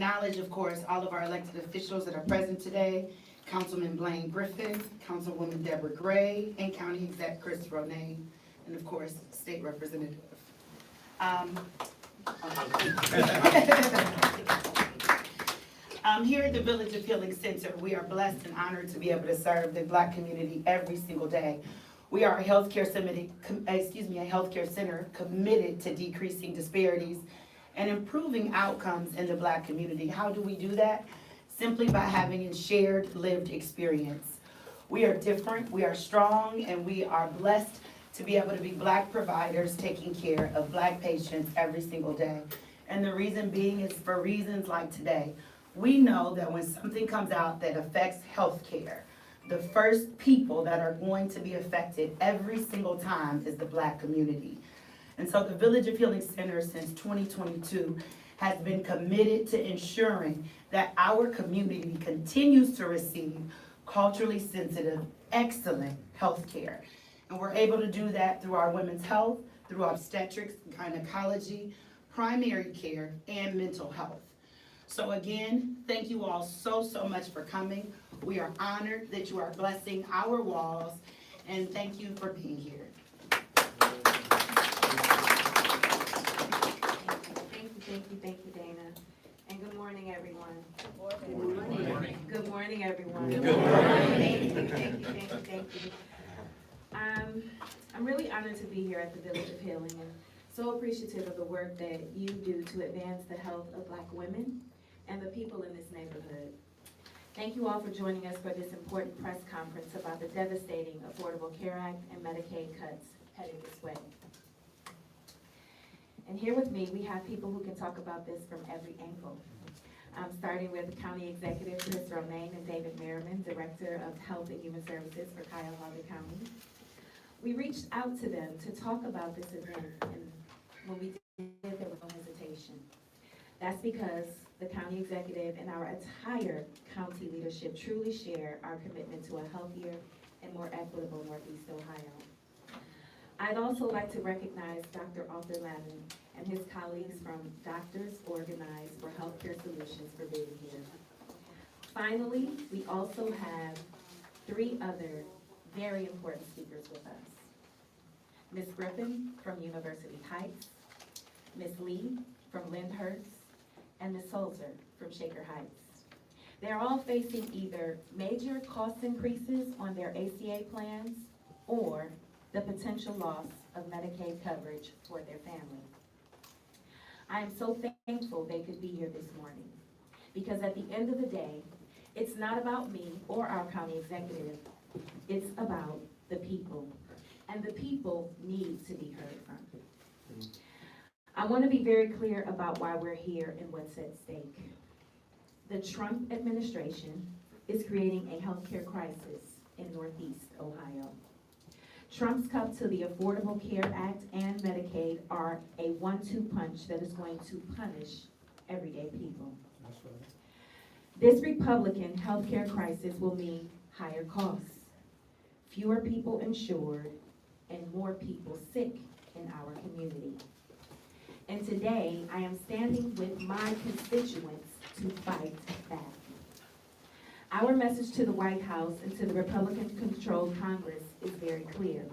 acknowledge, of course, all of our elected officials that are present today. Councilman Blaine Griffin, Councilwoman Deborah Gray, and County Exec Chris Ronay, and of course, State Representative. Here at the Village of Healing Center, we are blessed and honored to be able to serve the Black community every single day. We are a healthcare center committed to decreasing disparities and improving outcomes in the Black community. How do we do that? Simply by having a shared lived experience. We are different, we are strong, and we are blessed to be able to be Black providers taking care of Black patients every single day. And the reason being is for reasons like today. We know that when something comes out that affects healthcare, the first people that are going to be affected every single time is the Black community. And so the Village of Healing Center since 2022 has been committed to ensuring that our community continues to receive culturally sensitive, excellent health care. And we're able to do that through our women's health, through obstetrics, gynecology, primary care, and mental health. So again, thank you all so much for coming. We are honored that you are blessing our walls, and thank you for being here. Thank you, Dana. And good morning, everyone. Good morning. Good morning, everyone. Good morning. Thank you. I'm really honored to be here at the Village of Healing and so appreciative of the work that you do to advance the health of Black women and the people in this neighborhood. Thank you all for joining us for this important press conference about the devastating Affordable Care Act and Medicaid cuts headed this way. And here with me, we have people who can talk about this from every angle. Starting with County Executive Chris Romaine and David Merriman, Director of Health and Human Services for Cuyahoga County. We reached out to them to talk about this event, and when we did, there was no hesitation. That's because the County Executive and our entire county leadership truly share our commitment to a healthier and more equitable Northeast Ohio. I'd also like to recognize Dr. Arthur Lavin and his colleagues from Doctors Organized for Healthcare Solutions for being here. Finally, we also have 3 other very important speakers with us. Ms. Griffin from University Heights, Ms. Lee from Lyndhurst, and Ms. Salter from Shaker Heights. They're all facing either major cost increases on their ACA plans or the potential loss of Medicaid coverage for their family. I am so thankful they could be here this morning because at the end of the day, it's not about me or our county executive, it's about the people, and the people need to be heard from. I want to be very clear about why we're here and what's at stake. The Trump administration is creating a healthcare crisis in Northeast Ohio. Trump's cuts to the Affordable Care Act and Medicaid are a 1-2 punch that is going to punish everyday people. That's right. This Republican healthcare crisis will mean higher costs, fewer people insured, and more people sick in our community. And today, I am standing with my constituents to fight back. Our message to the White House and to the Republican-controlled Congress is very clear.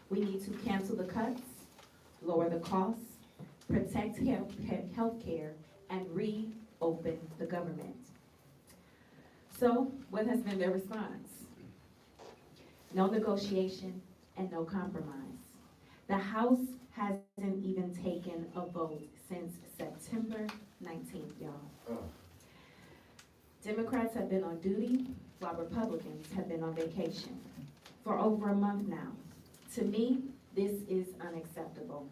We need to cancel the cuts, lower the costs, protect health care, and reopen the government. So, what has been their response? No negotiation and no compromise. The House hasn't even taken a vote since September 19th, y'all. Democrats have been on duty while Republicans have been on vacation for over a month now. To me, this is unacceptable.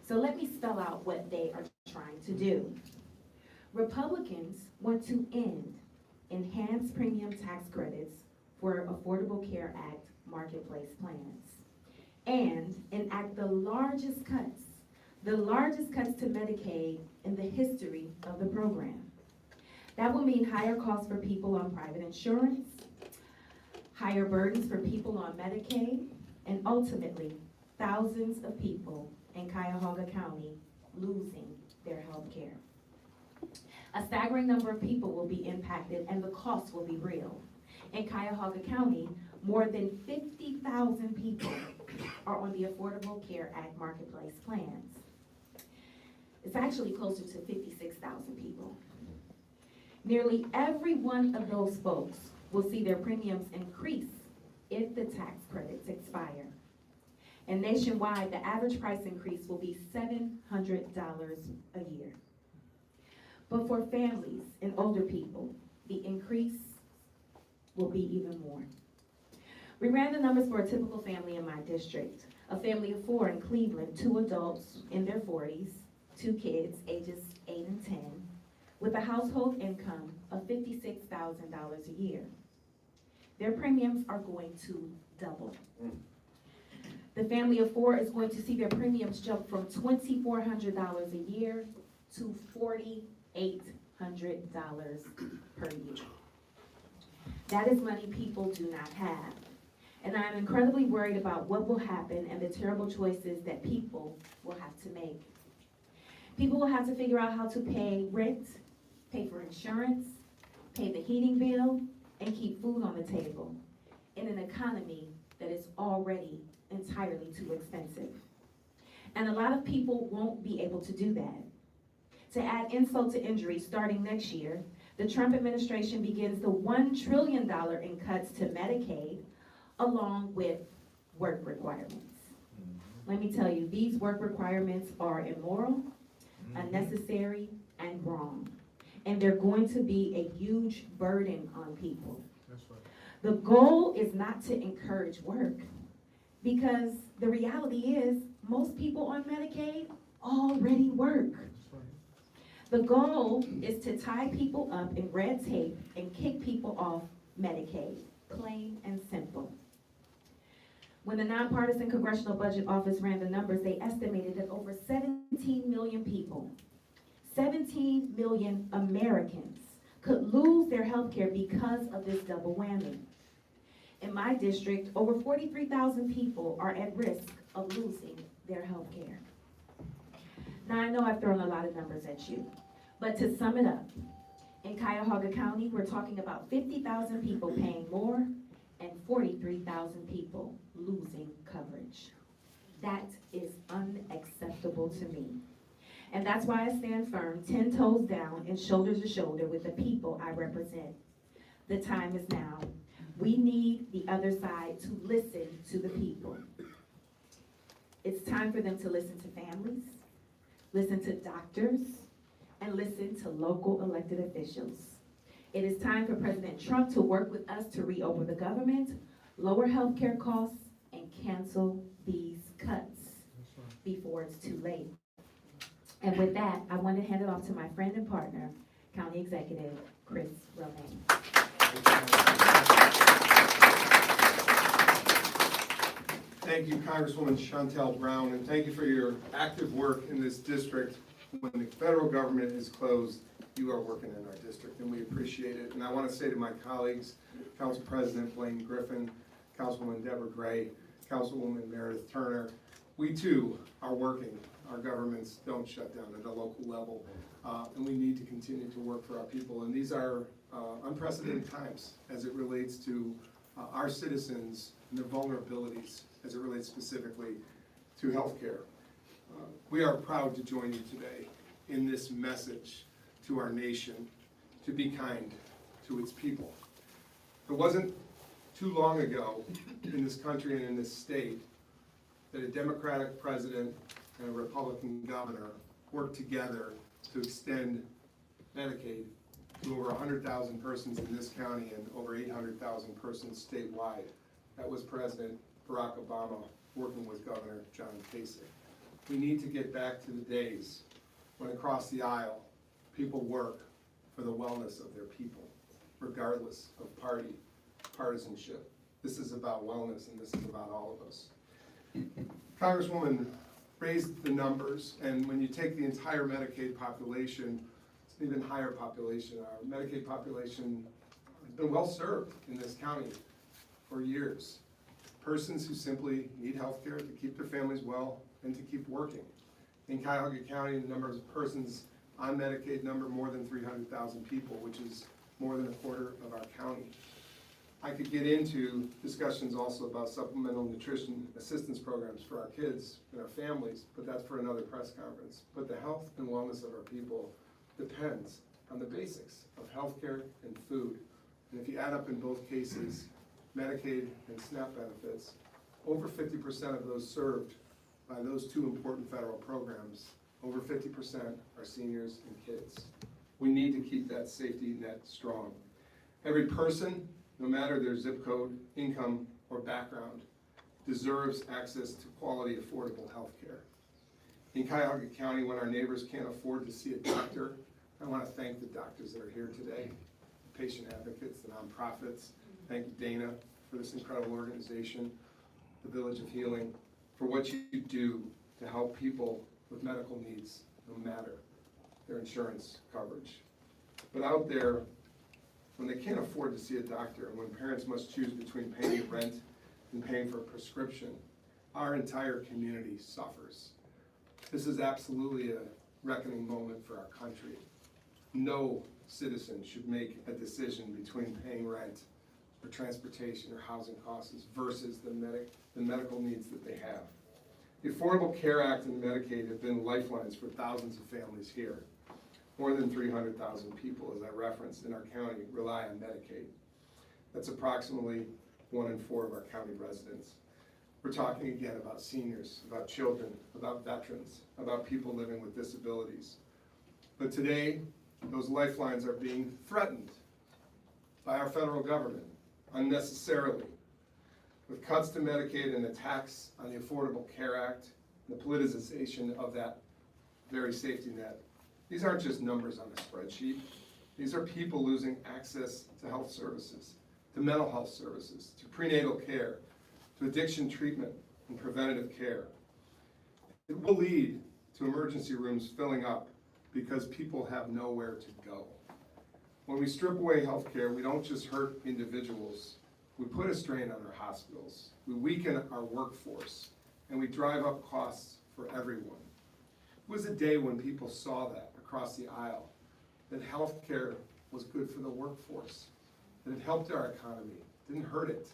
So let me spell out what they are trying to do. Republicans want to end enhanced premium tax credits for Affordable Care Act marketplace plans and enact the largest cuts to Medicaid in the history of the program. That will mean higher costs for people on private insurance, higher burdens for people on Medicaid, and ultimately, thousands of people in Cuyahoga County losing their health care. A staggering number of people will be impacted and the cost will be real. In Cuyahoga County, more than 50,000 people are on the Affordable Care Act Marketplace plans. It's actually closer to 56,000 people. Nearly every one of those folks will see their premiums increase if the tax credits expire. And nationwide, the average price increase will be $700 a year. But for families and older people, the increase will be even more. We ran the numbers for a typical family in my district. A family of 4 in Cleveland, 2 adults in their 40s, 2 kids, ages 8 and 10, with a household income of $56,000 a year. Their premiums are going to double. The family of 4 is going to see their premiums jump from $2,400 a year to $4,800 per year. That is money people do not have. And I am incredibly worried about what will happen and the terrible choices that people will have to make. People will have to figure out how to pay rent, pay for insurance, pay the heating bill, and keep food on the table in an economy that is already entirely too expensive. And a lot of people won't be able to do that. To add insult to injury, starting next year, the Trump administration begins the $1 trillion in cuts to Medicaid, along with work requirements. Let me tell you, these work requirements are immoral, unnecessary, and wrong. And they're going to be a huge burden on people. That's right. The goal is not to encourage work, because the reality is most people on Medicaid already work. That's right. The goal is to tie people up in red tape and kick people off Medicaid, plain and simple. When the Nonpartisan Congressional Budget Office ran the numbers, they estimated that over 17 million people, 17 million Americans, could lose their health care because of this double whammy. In my district, over 43,000 people are at risk of losing their health care. Now, I know I've thrown a lot of numbers at you, but to sum it up, in Cuyahoga County, we're talking about 50,000 people paying more and 43,000 people losing coverage. That is unacceptable to me. And that's why I stand firm, 10 toes down and shoulder to shoulder with the people I represent. The time is now. We need the other side to listen to the people. It's time for them to listen to families, listen to doctors, and listen to local elected officials. It is time for President Trump to work with us to reopen the government, lower healthcare costs, and cancel these cuts before it's too late. And with that, I want to hand it off to my friend and partner, County Executive Chris Romaine. Thank you, Congresswoman Shontel Brown, and thank you for your active work in this district. When the federal government is closed, you are working in our district, and we appreciate it. And I want to say to my colleagues, Council President Blaine Griffin, Councilwoman Deborah Gray, Councilwoman Meredith Turner, we too are working. Our governments don't shut down at a local level, and we need to continue to work for our people. And these are unprecedented times as it relates to our citizens and their vulnerabilities as it relates specifically to healthcare. We are proud to join you today in this message to our nation to be kind to its people. It wasn't too long ago in this country and in this state that a Democratic president and a Republican governor worked together to extend Medicaid to over 100,000 persons in this county and over 800,000 persons statewide. That was President Barack Obama working with Governor John Kasich. We need to get back to the days when across the aisle, people work for the wellness of their people, regardless of party, partisanship. This is about wellness, and this is about all of us. Congresswoman raised the numbers, and when you take the entire Medicaid population, it's an even higher population. Our Medicaid population has been well served in this county for years. Persons who simply need health care to keep their families well and to keep working. In Cuyahoga County, the number of persons on Medicaid number more than 300,000 people, which is more than a quarter of our county. I could get into discussions also about supplemental nutrition assistance programs for our kids and our families, but that's for another press conference. But the health and wellness of our people depends on the basics of healthcare and food. And if you add up in both cases, Medicaid and SNAP benefits, over 50% of those served by those two important federal programs, over 50% are seniors and kids. We need to keep that safety net strong. Every person, no matter their zip code, income, or background, deserves access to quality, affordable health care. In Cuyahoga County, when our neighbors can't afford to see a doctor, I want to thank the doctors that are here today, the patient advocates, the nonprofits. Thank you, Dana, for this incredible organization, the Village of Healing, for what you do to help people with medical needs, no matter their insurance coverage. But out there, when they can't afford to see a doctor, and when parents must choose between paying rent and paying for a prescription, our entire community suffers. This is absolutely a reckoning moment for our country. No citizen should make a decision between paying rent or transportation or housing costs versus the medical needs that they have. The Affordable Care Act and Medicaid have been lifelines for thousands of families here. More than 300,000 people, as I referenced, in our county rely on Medicaid. That's approximately 1 in 4 of our county residents. We're talking again about seniors, about children, about veterans, about people living with disabilities. But today, those lifelines are being threatened by our federal government unnecessarily, with cuts to Medicaid and attacks on the Affordable Care Act, and the politicization of that very safety net. These aren't just numbers on a spreadsheet. These are people losing access to health services, to mental health services, to prenatal care, to addiction treatment and preventative care. It will lead to emergency rooms filling up because people have nowhere to go. When we strip away health care, we don't just hurt individuals. We put a strain on our hospitals. We weaken our workforce, and we drive up costs for everyone. It was a day when people saw that across the aisle, that health care was good for the workforce, that it helped our economy, didn't hurt it.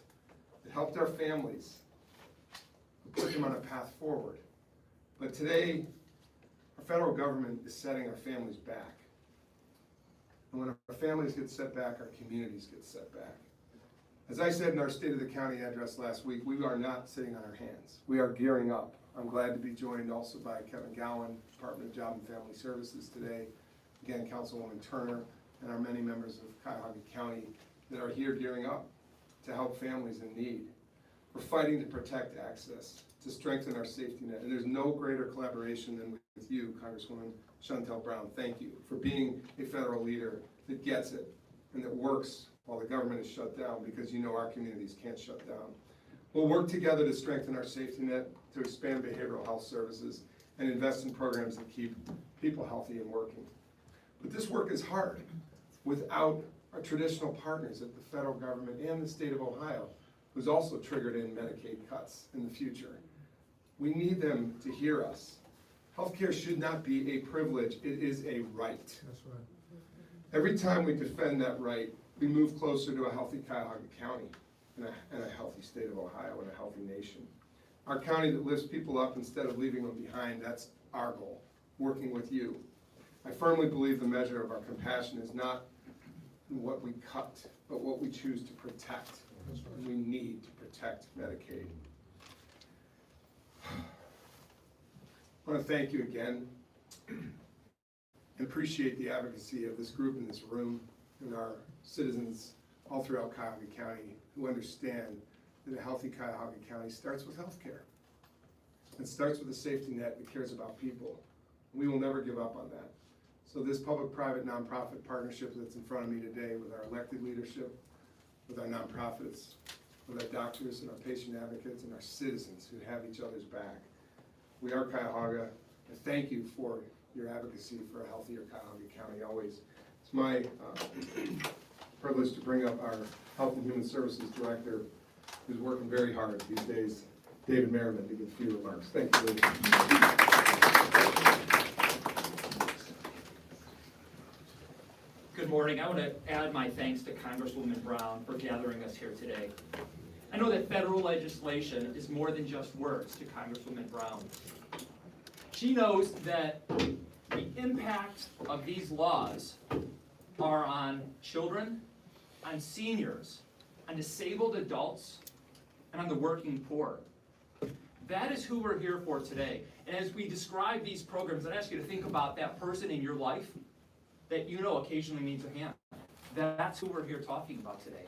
It helped our families, it put them on a path forward. But today, our federal government is setting our families back. And when our families get set back, our communities get set back. As I said in our State of the County address last week, we are not sitting on our hands. We are gearing up. I'm glad to be joined also by Kevin Gowan, Department of Job and Family Services today, again, Councilwoman Turner, and our many members of Cuyahoga County that are here gearing up to help families in need. We're fighting to protect access, to strengthen our safety net, and there's no greater collaboration than with you, Congresswoman Shontel Brown. Thank you for being a federal leader that gets it and that works while the government is shut down, because you know our communities can't shut down. We'll work together to strengthen our safety net, to expand behavioral health services, and invest in programs that keep people healthy and working. But this work is hard without our traditional partners at the federal government and the state of Ohio, who's also triggered in Medicaid cuts in the future. We need them to hear us. Healthcare should not be a privilege, it is a right. That's right. Every time we defend that right, we move closer to a healthy Cuyahoga County and a healthy state of Ohio and a healthy nation. Our county that lifts people up instead of leaving them behind, that's our goal, working with you. I firmly believe the measure of our compassion is not what we cut, but what we choose to protect. And we need to protect Medicaid. I want to thank you again and appreciate the advocacy of this group in this room and our citizens all throughout Cuyahoga County who understand that a healthy Cuyahoga County starts with health care. It starts with a safety net that cares about people. We will never give up on that. So this public-private nonprofit partnership that's in front of me today with our elected leadership, with our nonprofits, with our doctors and our patient advocates and our citizens who have each other's back. We are Cuyahoga, and thank you for your advocacy for a healthier Cuyahoga County always. It's my privilege to bring up our Health and Human Services Director, who's working very hard these days, David Merriman, to give a few remarks. Thank you, David. Good morning. I want to add my thanks to Congresswoman Brown for gathering us here today. I know that federal legislation is more than just words to Congresswoman Brown. She knows that the impact of these laws are on children, on seniors, on disabled adults, and on the working poor. That is who we're here for today. And as we describe these programs, I'd ask you to think about that person in your life that you know occasionally needs a hand. That's who we're here talking about today.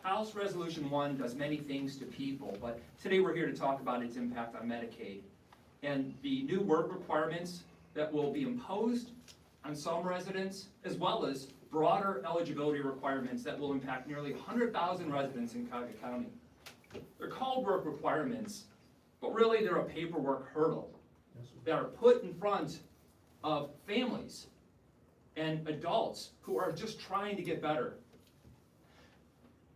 House Resolution 1 does many things to people, but today we're here to talk about its impact on Medicaid and the new work requirements that will be imposed on some residents, as well as broader eligibility requirements that will impact nearly 100,000 residents in Cuyahoga County. They're called work requirements, but really they're a paperwork hurdle that are put in front of families and adults who are just trying to get better.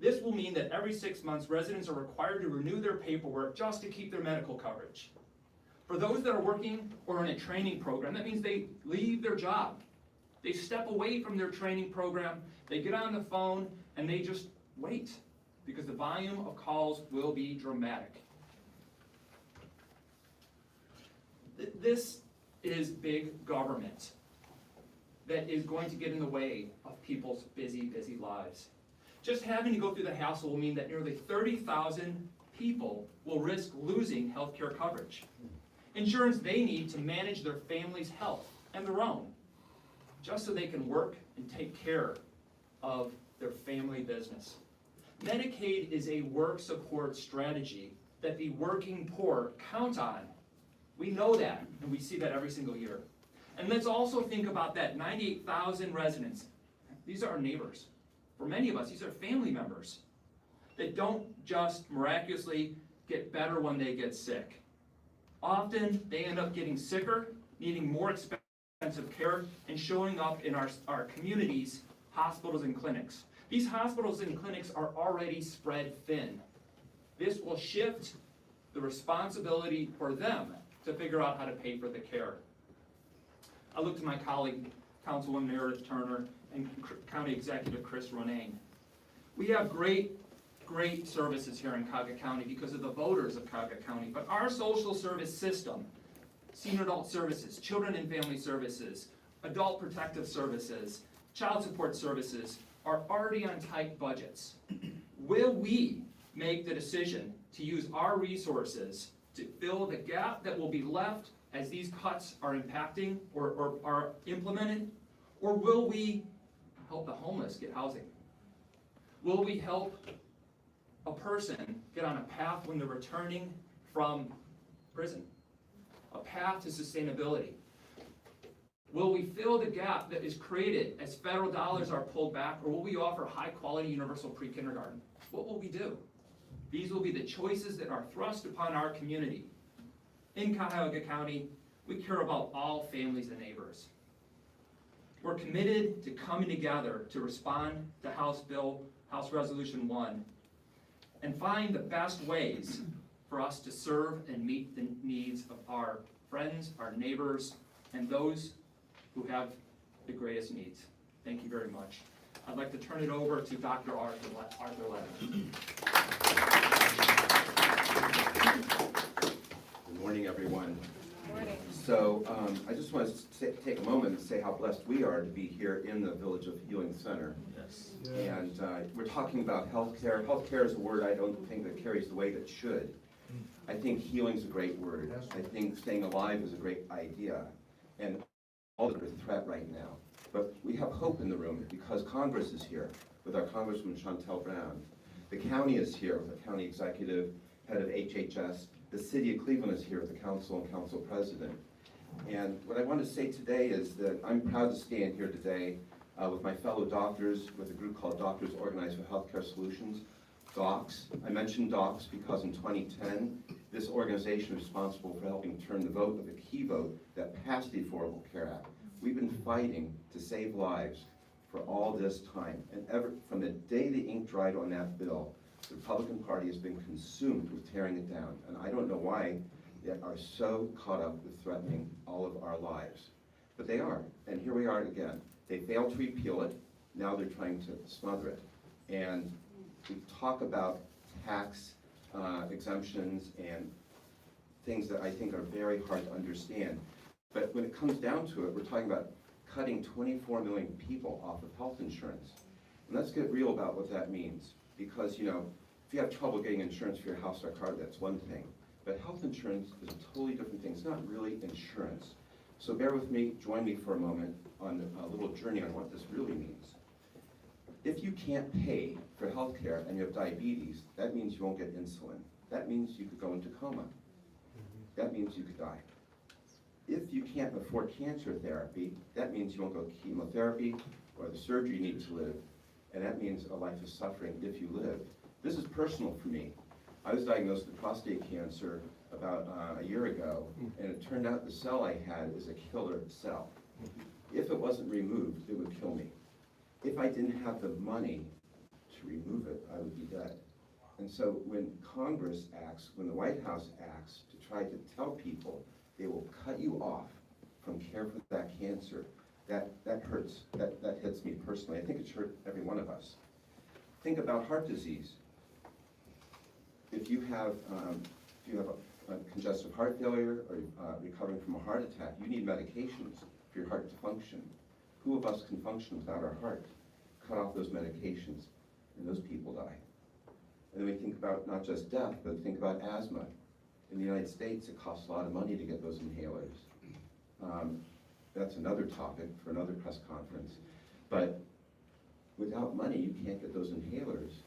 This will mean that every 6 months, residents are required to renew their paperwork just to keep their medical coverage. For those that are working or in a training program, that means they leave their job. They step away from their training program, they get on the phone, and they just wait, because the volume of calls will be dramatic. This is big government that is going to get in the way of people's busy, busy lives. Just having to go through the hassle will mean that nearly 30,000 people will risk losing health care coverage. Insurance they need to manage their family's health and their own, just so they can work and take care of their family business. Medicaid is a work support strategy that the working poor count on. We know that, and we see that every single year. And let's also think about that 98,000 residents. These are our neighbors. For many of us, these are family members that don't just miraculously get better when they get sick. Often, they end up getting sicker, needing more expensive care, and showing up in our communities, hospitals and clinics. These hospitals and clinics are already spread thin. This will shift the responsibility for them to figure out how to pay for the care. I look to my colleague, Councilwoman Meredith Turner, and County Executive Chris Ronayne. We have great services here in Cuyahoga County because of the voters of Cuyahoga County, but our social service system, senior adult services, children and family services, adult protective services, child support services, are already on tight budgets. Will we make the decision to use our resources to fill the gap that will be left as these cuts are impacting or are implemented? Or will we help the homeless get housing? Will we help a person get on a path when they're returning from prison? A path to sustainability? Will we fill the gap that is created as federal dollars are pulled back, or will we offer high-quality universal pre-kindergarten? What will we do? These will be the choices that are thrust upon our community. In Cuyahoga County, we care about all families and neighbors. We're committed to coming together to respond to House Resolution 1 and find the best ways for us to serve and meet the needs of our friends, our neighbors, and those who have the greatest needs. Thank you very much. I'd like to turn it over to Dr. Arthur Levin. Good morning, everyone. Good morning. So I just want to take a moment and say how blessed we are to be here in the Village of Healing Center. Yes. And we're talking about healthcare. Healthcare is a word I don't think that carries the weight it should. I think healing is a great word. I think staying alive is a great idea. And all of it is a threat right now. But we have hope in the room because Congress is here with our Congresswoman Shontel Brown. The county is here with the county executive, head of HHS. The city of Cleveland is here with the council and council president. And what I want to say today is that I'm proud to stand here today with my fellow doctors with a group called Doctors Organized for Healthcare Solutions, DOCS. I mentioned DOCS because in 2010, this organization is responsible for helping turn the vote of the key vote that passed the Affordable Care Act. We've been fighting to save lives for all this time. And from the day the ink dried on that bill, the Republican Party has been consumed with tearing it down. And I don't know why they are so caught up with threatening all of our lives. But they are. And here we are again. They failed to repeal it, now they're trying to smother it. And we talk about tax exemptions and things that I think are very hard to understand. But when it comes down to it, we're talking about cutting 24 million people off of health insurance. And let's get real about what that means. Because, you know, if you have trouble getting insurance for your house or car, that's one thing. But health insurance is a totally different thing. It's not really insurance. So bear with me, join me for a moment on a little journey on what this really means. If you can't pay for health care and you have diabetes, that means you won't get insulin. That means you could go into coma. That means you could die. If you can't afford cancer therapy, that means you won't go to chemotherapy or the surgery you need to live. And that means a life of suffering if you live. This is personal for me. I was diagnosed with prostate cancer about a year ago, and it turned out the cell I had is a killer cell. If it wasn't removed, it would kill me. If I didn't have the money to remove it, I would be dead. And so when Congress acts, when the White House acts to try to tell people they will cut you off from care for that cancer, that hurts, that hits me personally. I think it's hurt every one of us. Think about heart disease. If you have a congestive heart failure or recovering from a heart attack, you need medications for your heart to function. Who of us can function without our heart? Cut off those medications, and those people die. And then we think about not just death, but think about asthma. In the United States, it costs a lot of money to get those inhalers. That's another topic for another press conference. But without money, you can't get those inhalers.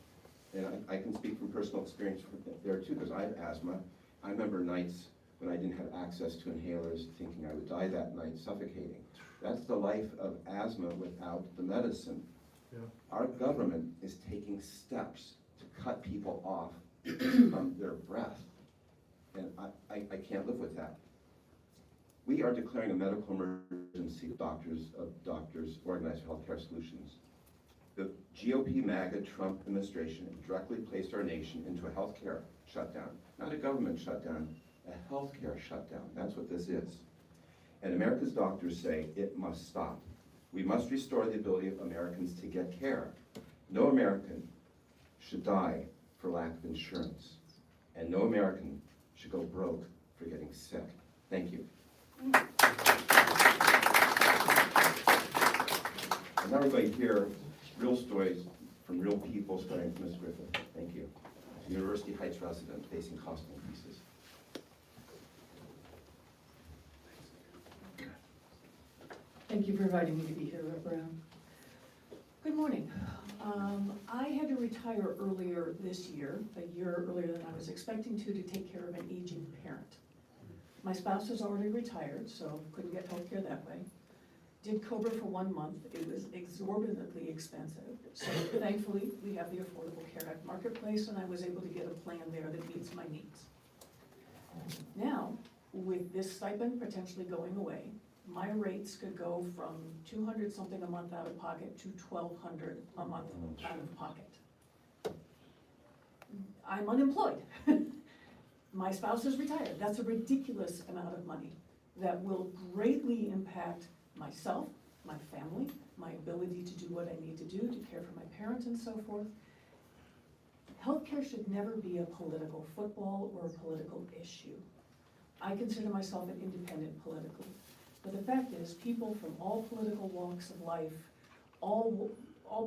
And I can speak from personal experience there too, because I have asthma. I remember nights when I didn't have access to inhalers, thinking I would die that night, suffocating. That's the life of asthma without the medicine. Yeah. Our government is taking steps to cut people off from their breath. And I can't live with that. We are declaring a medical emergency of doctors organized for healthcare solutions. The GOP MAGA Trump administration directly placed our nation into a healthcare shutdown, not a government shutdown, a healthcare shutdown. That's what this is. And America's doctors say it must stop. We must restore the ability of Americans to get care. No American should die for lack of insurance, and no American should go broke for getting sick. Thank you. And now we're going to hear real stories from real people, starting with Ms. Griffith. Thank you. University Heights resident facing cost increases. Thank you for inviting me to be here, Rep. Brown. Good morning. I had to retire earlier this year, a year earlier than I was expecting to take care of an aging parent. My spouse is already retired, so couldn't get health care that way. Did COBRA for 1 month. It was exorbitantly expensive. So thankfully, we have the Affordable Care Act marketplace, and I was able to get a plan there that meets my needs. Now, with this stipend potentially going away, my rates could go from $200 something a month out of pocket to $1,200 a month out of pocket. I'm unemployed. My spouse is retired. That's a ridiculous amount of money that will greatly impact myself, my family, my ability to do what I need to do to care for my parents and so forth. Healthcare should never be a political football or a political issue. I consider myself an independent politically. But the fact is, people from all political walks of life, all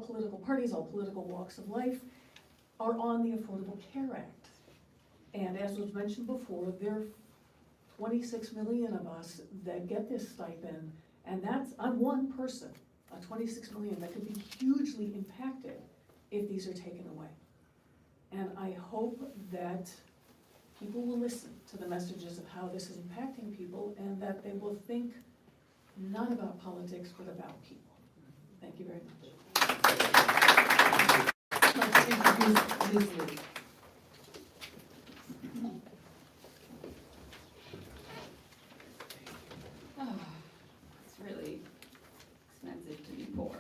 political parties, all political walks of life, are on the Affordable Care Act. And as was mentioned before, there are 26 million of us that get this stipend, and I'm one person, 26 million that could be hugely impacted if these are taken away. And I hope that people will listen to the messages of how this is impacting people, and that they will think not about politics, but about people. Thank you very much. I'd like to introduce Ms. Lee. Oh, it's really expensive to be poor.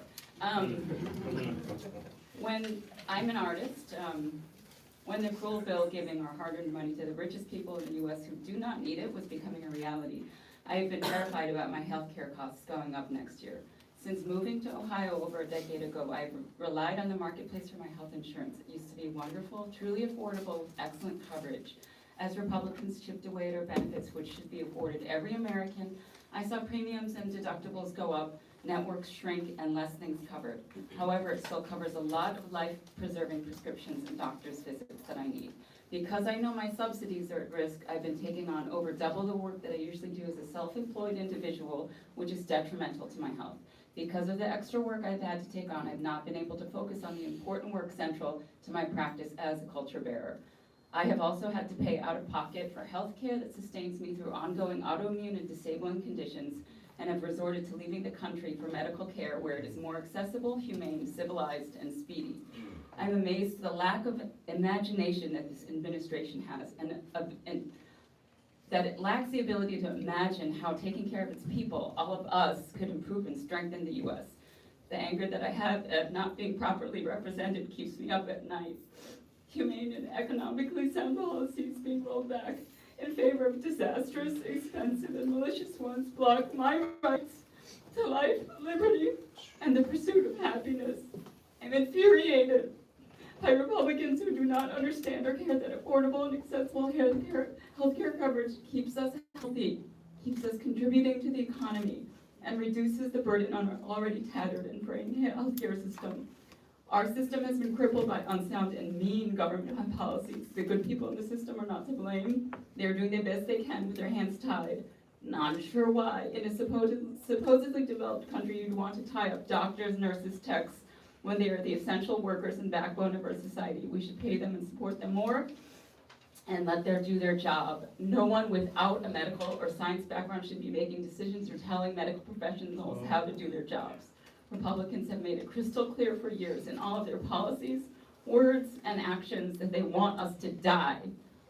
When I'm an artist, when the cruel bill giving our hard-earned money to the richest people in the U.S. who do not need it was becoming a reality, I have been terrified about my health care costs going up next year. Since moving to Ohio over a decade ago, I've relied on the marketplace for my health insurance. It used to be wonderful, truly affordable, with excellent coverage. As Republicans chipped away at our benefits, which should be afforded every American, I saw premiums and deductibles go up, networks shrink, and less things covered. However, it still covers a lot of life-preserving prescriptions and doctor's visits that I need. Because I know my subsidies are at risk, I've been taking on over double the work that I usually do as a self-employed individual, which is detrimental to my health. Because of the extra work I've had to take on, I've not been able to focus on the important work central to my practice as a culture bearer. I have also had to pay out of pocket for health care that sustains me through ongoing autoimmune and disabling conditions, and have resorted to leaving the country for medical care where it is more accessible, humane, civilized, and speedy. I'm amazed at the lack of imagination that this administration has, and that it lacks the ability to imagine how taking care of its people, all of us, could improve and strengthen the U.S. The anger that I have at not being properly represented keeps me up at night. Humane and economically sound policies being rolled back in favor of disastrous, expensive, and malicious ones block my rights to life, liberty, and the pursuit of happiness. I'm infuriated by Republicans who do not understand or care that affordable and accessible healthcare coverage keeps us healthy, keeps us contributing to the economy, and reduces the burden on our already tattered and fraying healthcare system. Our system has been crippled by unsound and mean government policies. The good people in the system are not to blame. They're doing the best they can with their hands tied. Not sure why. In a supposedly developed country, you'd want to tie up doctors, nurses, techs, when they are the essential workers and backbone of our society. We should pay them and support them more and let them do their job. No one without a medical or science background should be making decisions or telling medical professionals how to do their jobs. Republicans have made it crystal clear for years in all of their policies, words, and actions that they want us to die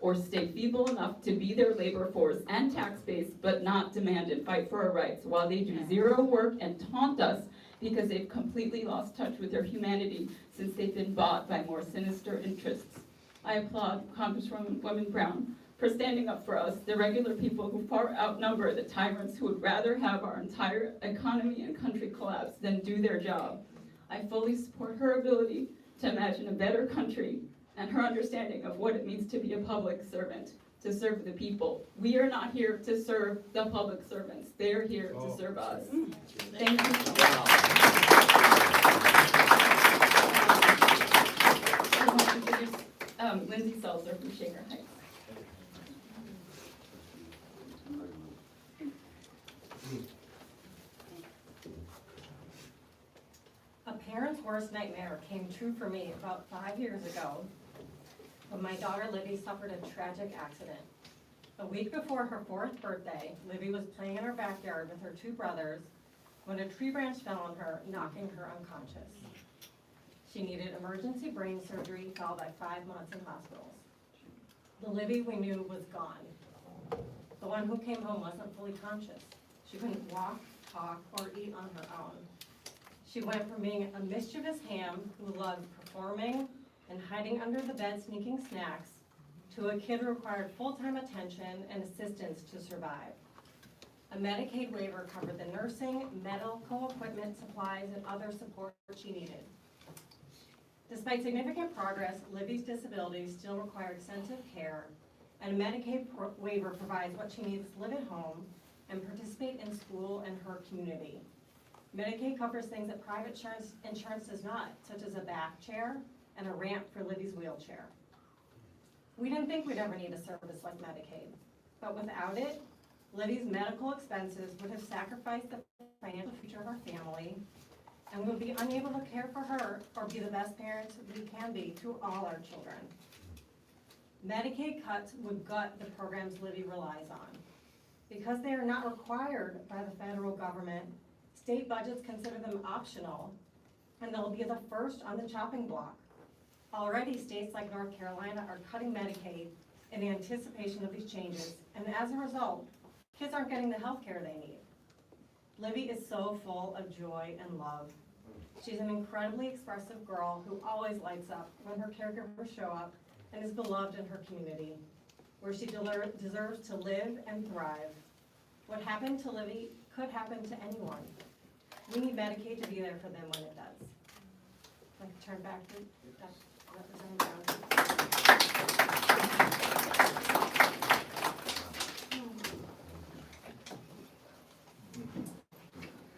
or stay feeble enough to be their labor force and tax base, but not demand and fight for our rights, while they do zero work and taunt us because they've completely lost touch with their humanity since they've been bought by more sinister interests. I applaud Congresswoman Brown for standing up for us, the regular people who far outnumber the tyrants who would rather have our entire economy and country collapse than do their job. I fully support her ability to imagine a better country and her understanding of what it means to be a public servant, to serve the people. We are not here to serve the public servants. They are here to serve us. Thank you. I want to introduce Lindsay Seltzer from Shaker Heights. A parent's worst nightmare came true for me about 5 years ago when my daughter Livy suffered a tragic accident. A week before her 4th birthday, Livy was playing in her backyard with her 2 brothers when a tree branch fell on her, knocking her unconscious. She needed emergency brain surgery, followed by 5 months in hospitals. The Livy we knew was gone. The one who came home wasn't fully conscious. She couldn't walk, talk, or eat on her own. She went from being a mischievous ham who loved performing and hiding under the bed sneaking snacks to a kid who required full-time attention and assistance to survive. A Medicaid waiver covered the nursing, medical equipment, supplies, and other support she needed. Despite significant progress, Livy's disabilities still require extensive care, and a Medicaid waiver provides what she needs to live at home and participate in school and her community. Medicaid covers things that private insurance does not, such as a bath chair and a ramp for Livy's wheelchair. We didn't think we'd ever need a service like Medicaid, but without it, Livy's medical expenses would have sacrificed the financial future of our family, and we would be unable to care for her or be the best parents we can be to all our children. Medicaid cuts would gut the programs Livy relies on. Because they are not required by the federal government, state budgets consider them optional, and they'll be the first on the chopping block. Already, states like North Carolina are cutting Medicaid in anticipation of these changes, and as a result, kids aren't getting the health care they need. Livy is so full of joy and love. She's an incredibly expressive girl who always lights up when her caregivers show up and is beloved in her community, where she deserves to live and thrive. What happened to Livy could happen to anyone. We need Medicaid to be there for them when it does. Like, turn back to Representative Brown.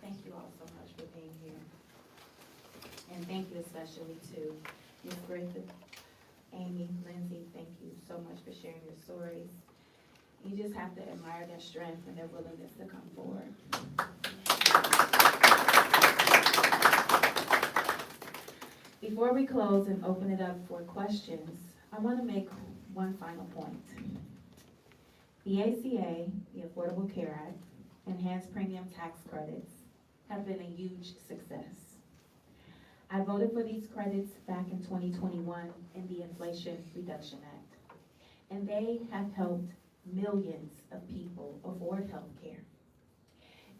Thank you all so much for being here. And thank you especially to Ms. Griffith, Amy, Lindsay, thank you so much for sharing your stories. You just have to admire their strength and their willingness to come forward. Before we close and open it up for questions, I want to make one final point. The ACA, the Affordable Care Act, enhanced premium tax credits have been a huge success. I voted for these credits back in 2021 in the Inflation Reduction Act, and they have helped millions of people afford health care.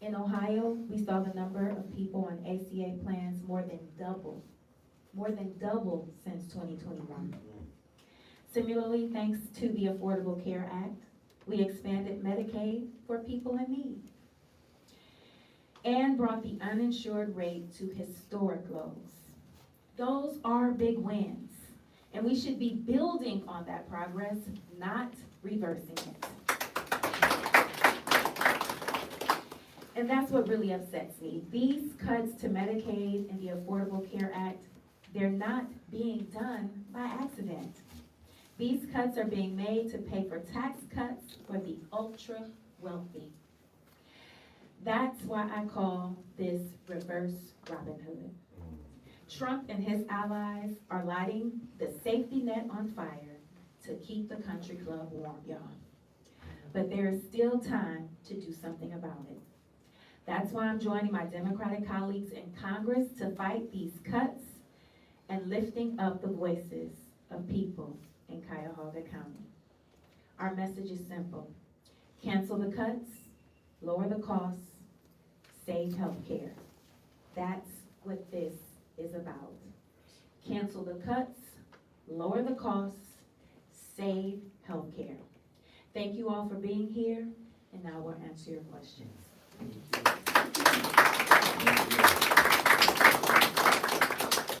In Ohio, we saw the number of people on ACA plans more than double since 2021. Similarly, thanks to the Affordable Care Act, we expanded Medicaid for people in need and brought the uninsured rate to historic lows. Those are big wins, and we should be building on that progress, not reversing it. And that's what really upsets me. These cuts to Medicaid and the Affordable Care Act, they're not being done by accident. These cuts are being made to pay for tax cuts for the ultra wealthy. That's why I call this reverse Robin Hood. Trump and his allies are lighting the safety net on fire to keep the country club warm, y'all. But there is still time to do something about it. That's why I'm joining my Democratic colleagues in Congress to fight these cuts and lifting up the voices of people in Cuyahoga County. Our message is simple. Cancel the cuts, lower the costs, save health care. That's what this is about. Cancel the cuts, lower the costs, save health care. Thank you all for being here, and now we'll answer your questions.